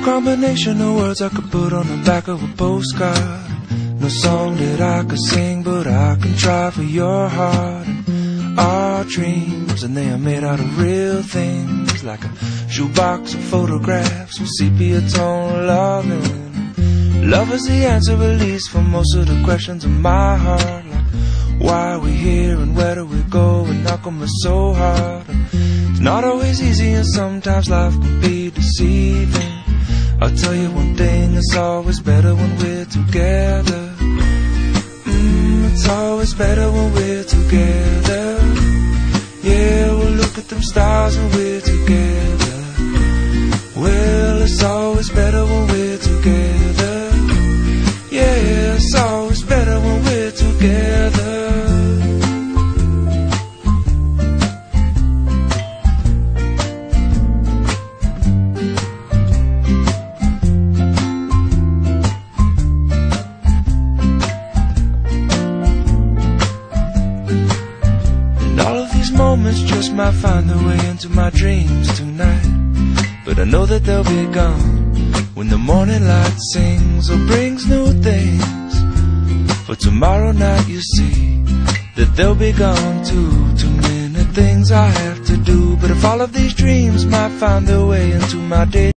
combination of words I could put on the back of a postcard. No song that I could sing, but I can try for your heart. And our dreams, and they are made out of real things, like a shoebox of photographs with sepia tone loving. Love is the answer, at least, for most of the questions in my heart. Like, why are we here and where do we go, and how come it's so hard? And it's not always easy, and sometimes life can be deceiving. I'll tell you one thing, it's always better when we're together. It's always better when we're together. Yeah, we'll look at them stars when we're together. Well, it's always better when we're together. Yeah, it's always better when we're together. Moments just might find their way into my dreams tonight, but I know that they'll be gone when the morning light sings or brings new things. For tomorrow night you see that they'll be gone too. Too many things I have to do, but if all of these dreams might find their way into my day,